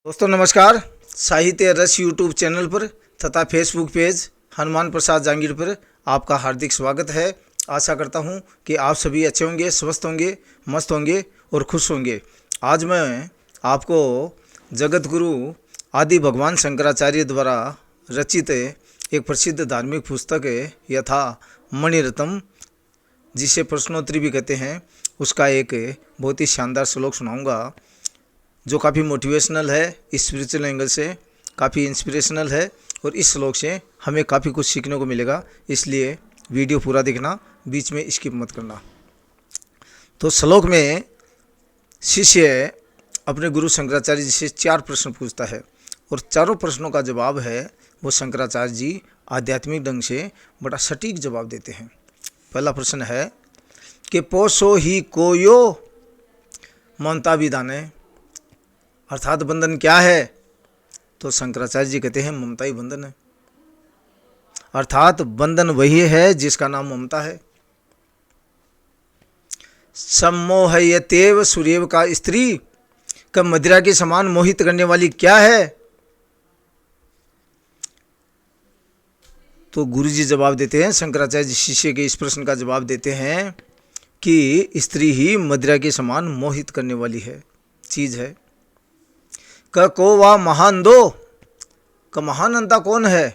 दोस्तों नमस्कार। साहित्य रस यूट्यूब चैनल पर तथा फेसबुक पेज हनुमान प्रसाद जांगीर पर आपका हार्दिक स्वागत है। आशा करता हूं कि आप सभी अच्छे होंगे, स्वस्थ होंगे, मस्त होंगे और खुश होंगे। आज मैं आपको जगत गुरु आदि भगवान शंकराचार्य द्वारा रचित एक प्रसिद्ध धार्मिक पुस्तक यथा मणिरत्नम, जिसे प्रश्नोत्तरी भी कहते हैं, उसका एक बहुत ही शानदार श्लोक सुनाऊंगा जो काफ़ी मोटिवेशनल है, स्पिरिचुअल एंगल से काफ़ी इंस्पिरेशनल है और इस श्लोक से हमें काफ़ी कुछ सीखने को मिलेगा। इसलिए वीडियो पूरा देखना, बीच में स्किप मत करना। तो श्लोक में शिष्य अपने गुरु शंकराचार्य जी से 4 प्रश्न पूछता है और चारों प्रश्नों का जवाब है वो शंकराचार्य जी आध्यात्मिक ढंग से बड़ा सटीक जवाब देते हैं। पहला प्रश्न है कि पोसो ही कोयो ममता विदाने, अर्थात बंधन क्या है? तो शंकराचार्य जी कहते हैं ममता ही बंधन है। अर्थात बंधन वही है जिसका नाम ममता है। सम्मोहयतेव सूर्यव का स्त्री का मदिरा के समान मोहित करने वाली क्या है? तो गुरुजी जवाब देते हैं, शंकराचार्य जी शिष्य के इस प्रश्न का जवाब देते हैं कि स्त्री ही मदिरा के समान मोहित करने वाली है, चीज है। क को वा महान दो, का महान अंधा कौन है?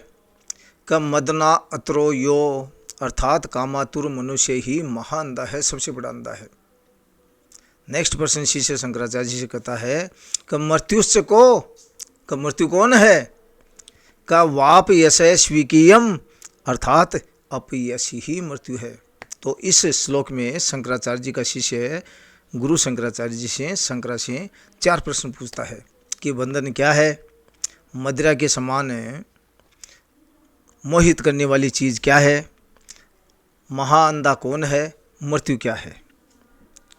का मदना अत्रो यो, अर्थात कामातुर मनुष्य ही महान अंधा है, सबसे बड़ा अंधा है। नेक्स्ट प्रश्न शिष्य शंकराचार्य जी से कहता है का मृत्युश्च को, का मृत्यु कौन है? का वाप यश स्वीकीयम, अर्थात अपयश ही मृत्यु है। तो इस श्लोक में शंकराचार्य जी का शिष्य गुरु शंकराचार्य जी से शंकरा से 4 प्रश्न पूछता है कि बंधन क्या है, मदिरा के समान मोहित करने वाली चीज़ क्या है, महाअंधा कौन है, मृत्यु क्या है।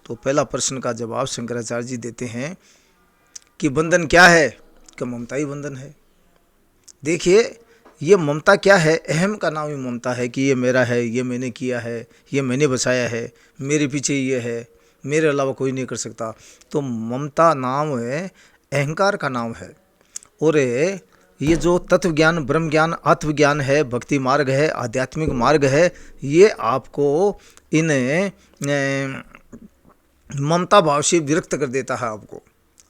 तो पहला प्रश्न का जवाब शंकराचार्य जी देते हैं कि बंधन क्या है, कि ममता ही बंधन है। देखिए ये ममता क्या है, अहम का नाम ही ममता है कि ये मेरा है, ये मैंने किया है, ये मैंने बसाया है, मेरे पीछे ये है, मेरे अलावा कोई नहीं कर सकता। तो ममता नाम है, अहंकार का नाम है। और ये जो तत्व ज्ञान, ब्रह्म ज्ञान, आत्मज्ञान है, भक्ति मार्ग है, आध्यात्मिक मार्ग है, ये आपको इन ममता भाव से विरक्त कर देता है आपको।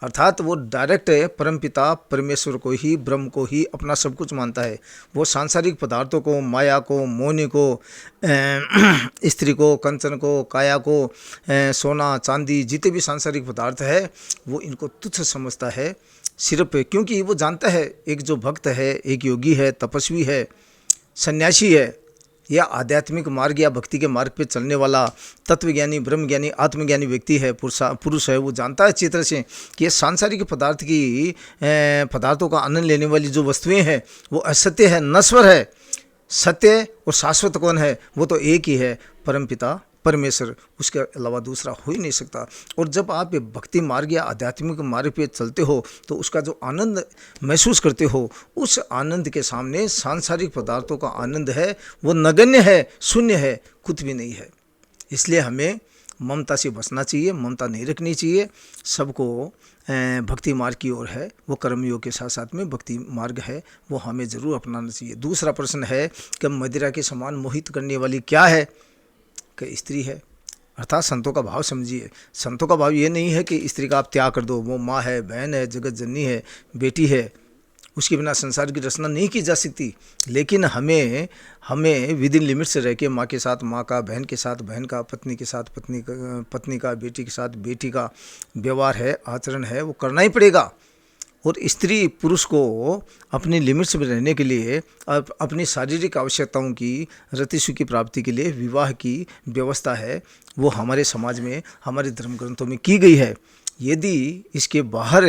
अर्थात वो डायरेक्ट परमपिता परमेश्वर को ही, ब्रह्म को ही अपना सब कुछ मानता है। वो सांसारिक पदार्थों को, माया को, मोहनी को, स्त्री को, कंचन को, काया को, सोना चांदी, जितने भी सांसारिक पदार्थ है वो इनको तुच्छ समझता है, सिर्फ क्योंकि वो जानता है एक जो भक्त है, एक योगी है, तपस्वी है, सन्यासी है, या आध्यात्मिक मार्ग या भक्ति के मार्ग पे चलने वाला तत्वज्ञानी, ब्रह्मज्ञानी, आत्मज्ञानी व्यक्ति है, पुरुष है, वो जानता है अच्छी तरह से कि ये सांसारिक पदार्थ की पदार्थों का आनंद लेने वाली जो वस्तुएं हैं वो असत्य है, नश्वर है। सत्य और शाश्वत कौन है? वो तो एक ही है, परमपिता परमेश्वर, उसके अलावा दूसरा हो ही नहीं सकता। और जब आप भक्ति मार्ग या आध्यात्मिक मार्ग पे चलते हो तो उसका जो आनंद महसूस करते हो, उस आनंद के सामने सांसारिक पदार्थों का आनंद है वो नगण्य है, शून्य है, कुछ भी नहीं है। इसलिए हमें ममता से बचना चाहिए, ममता नहीं रखनी चाहिए। सबको भक्ति मार्ग की ओर है, वो कर्मयोग के साथ साथ में भक्ति मार्ग है, वो हमें ज़रूर अपनाना चाहिए। दूसरा प्रश्न है कि मदिरा के समान मोहित करने वाली क्या है? कि स्त्री है। अर्थात संतों का भाव समझिए। संतों का भाव ये नहीं है कि स्त्री का आप त्याग कर दो, वो माँ है, बहन है, जगत जननी है, बेटी है, उसके बिना संसार की रचना नहीं की जा सकती। लेकिन हमें विद इन लिमिट से रह के माँ के साथ माँ का, बहन के साथ बहन का, पत्नी के साथ पत्नी का, बेटी के साथ बेटी का व्यवहार है, आचरण है, वो करना ही पड़ेगा। और स्त्री पुरुष को अपनी लिमिट्स में रहने के लिए, अपनी शारीरिक आवश्यकताओं की रति सुख की प्राप्ति के लिए विवाह की व्यवस्था है, वो हमारे समाज में, हमारे धर्म ग्रंथों में की गई है। यदि इसके बाहर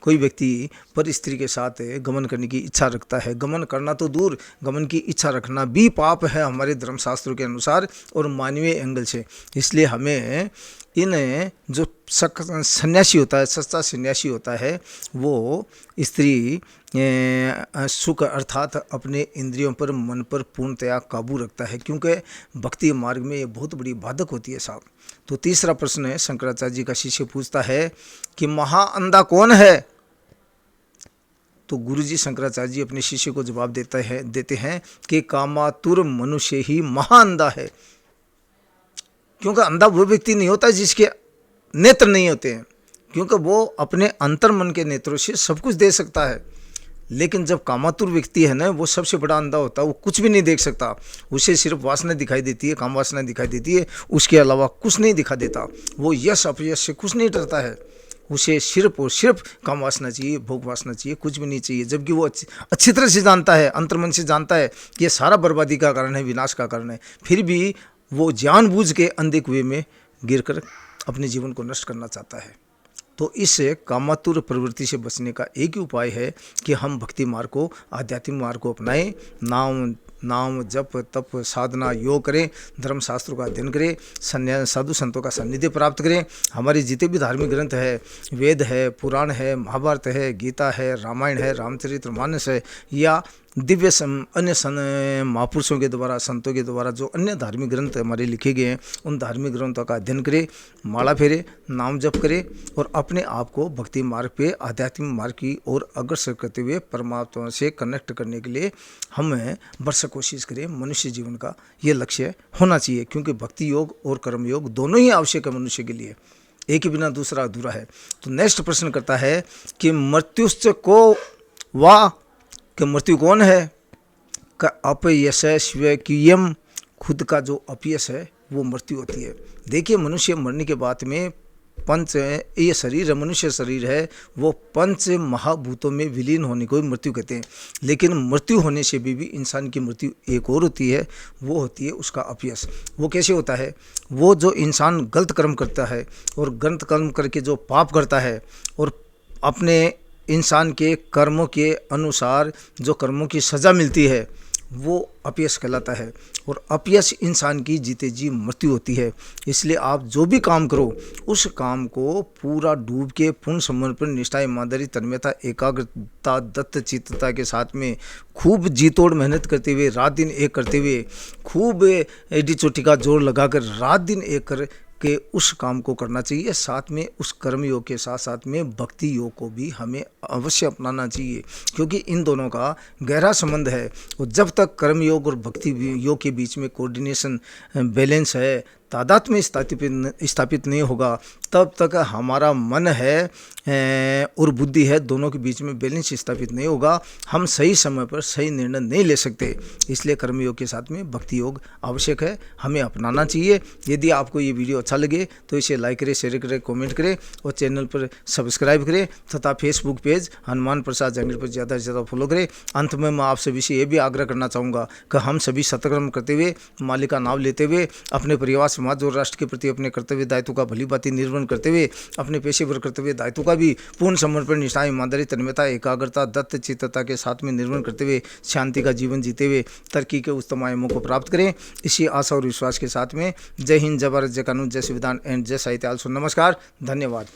कोई व्यक्ति पर स्त्री के साथ गमन करने की इच्छा रखता है, गमन करना तो दूर, गमन की इच्छा रखना भी पाप है हमारे धर्मशास्त्रों के अनुसार और मानवीय एंगल से। इसलिए हमें इन जो सन्यासी होता है, सच्चा सन्यासी होता है, वो स्त्री सुख अर्थात अपने इंद्रियों पर, मन पर पूर्णतया काबू रखता है, क्योंकि भक्ति मार्ग में ये बहुत बड़ी बाधक होती है साहब। तो तीसरा प्रश्न है, शंकराचार्य जी का शिष्य पूछता है कि महाअंधा कौन है? तो गुरुजी शंकराचार्य जी अपने शिष्य को जवाब देते हैं कि कामातुर मनुष्य ही महाअंधा है। क्योंकि अंधा वो व्यक्ति नहीं होता जिसके नेत्र नहीं होते हैं, क्योंकि वो अपने अंतर मन के नेत्रों से सब कुछ देख सकता है। लेकिन जब कामातुर व्यक्ति है ना, वो सबसे बड़ा अंधा होता है, वो कुछ भी नहीं देख सकता। उसे सिर्फ वासना दिखाई देती है, काम वासना दिखाई देती है, उसके अलावा कुछ नहीं दिखा देता। वो यश अपयश से कुछ नहीं डरता है, उसे सिर्फ और सिर्फ काम वासना चाहिए, भोग वासना चाहिए, कुछ भी नहीं चाहिए। जबकि वो अच्छी तरह से जानता है, अंतर्मन से जानता है कि ये सारा बर्बादी का कारण है, विनाश का कारण है, फिर भी वो जानबूझ के अंधे कुएं में गिरकर अपने जीवन को नष्ट करना चाहता है। तो इस कामातुर प्रवृत्ति से बचने का एक ही उपाय है कि हम भक्ति मार्ग को, आध्यात्मिक मार्ग को अपनाएं। नाम जप तप साधना योग करें, धर्म शास्त्रों का अध्ययन करें, साधु संतों का सानिध्य प्राप्त करें। हमारे जितने भी धार्मिक ग्रंथ है, वेद है, पुराण है, महाभारत है, गीता है, रामायण है, रामचरितमानस है, या दिव्य अन्य महापुरुषों के द्वारा, संतों के द्वारा जो अन्य धार्मिक ग्रंथ हमारे लिखे गए हैं, उन धार्मिक ग्रंथों का अध्ययन करें, माला फेरे, नाम जप करें और अपने आप को भक्ति मार्ग पे, आध्यात्मिक मार्ग की ओर अग्रसर करते हुए परमात्मा से कनेक्ट करने के लिए हमें भरसक कोशिश करें। मनुष्य जीवन का ये लक्ष्य होना चाहिए, क्योंकि भक्ति योग और कर्म योग दोनों ही आवश्यक है मनुष्य के लिए, एक के बिना दूसरा अधूरा है। तो नेक्स्ट प्रश्न करता है कि मृत्युश्च को वा, कि मृत्यु कौन है? का अपयश स्वकीयम, खुद का जो अपयश है वो मृत्यु होती है। देखिए, मनुष्य मरने के बाद में पंच, ये शरीर मनुष्य शरीर है, वो पंच महाभूतों में विलीन होने को ही मृत्यु कहते हैं। लेकिन मृत्यु होने से भी इंसान की मृत्यु एक और होती है, वो होती है उसका अपयश। वो कैसे होता है? वो जो इंसान गलत कर्म करता है और गलत कर्म करके जो पाप करता है और अपने इंसान के कर्मों के अनुसार जो कर्मों की सज़ा मिलती है, वो अपयश कहलाता है। और अपयश इंसान की जीते जी मृत्यु होती है। इसलिए आप जो भी काम करो, उस काम को पूरा डूब के पूर्ण समर्पण, निष्ठा, ईमानदारी, तन्मयता, एकाग्रता, दत्त चित्तता के साथ में खूब जी तोड़ मेहनत करते हुए, रात दिन एक करते हुए, खूब एडी चोटी का जोर लगाकर रात दिन एक कर के उस काम को करना चाहिए। साथ में उस कर्म योग के साथ साथ में भक्ति योग को भी हमें अवश्य अपनाना चाहिए, क्योंकि इन दोनों का गहरा संबंध है। और जब तक कर्म योग और भक्ति योग के बीच में कोऑर्डिनेशन, बैलेंस है, तादाद में स्थापित नहीं होगा, तब तक हमारा मन है और बुद्धि है, दोनों के बीच में बैलेंस स्थापित नहीं होगा। हम सही समय पर सही निर्णय नहीं ले सकते। इसलिए कर्मयोग के साथ में भक्ति योग आवश्यक है, हमें अपनाना चाहिए। यदि आपको ये वीडियो अच्छा लगे तो इसे लाइक करें, शेयर करें, कमेंट करें और चैनल पर सब्सक्राइब करें तथा फेसबुक पेज हनुमान प्रसाद जंगल पर ज़्यादा से ज़्यादा फॉलो करें। अंत में मैं आप सभी से ये भी आग्रह करना चाहूँगा कि हम सभी सत्कर्म करते हुए, मालिक का नाम लेते हुए, अपने परिवार, समाज और राष्ट्र के प्रति अपने कर्तव्य दायित्व का भली भांति निर्वहन करते हुए, अपने पेशेवर कर्तव्य दायित्व का भी पूर्ण समर्पण, निष्ठा, ईमानदारी, तन्मयता, एकाग्रता, दत्त चित्तता के साथ में निर्वहन करते हुए शांति का जीवन जीते हुए तरक्की के उत्तम आयामों को प्राप्त करें। इसी आशा और विश्वास के साथ में जय हिंद, जय भारत, जय कानून, जय संविधान एंड जय साहित्य। नमस्कार, धन्यवाद।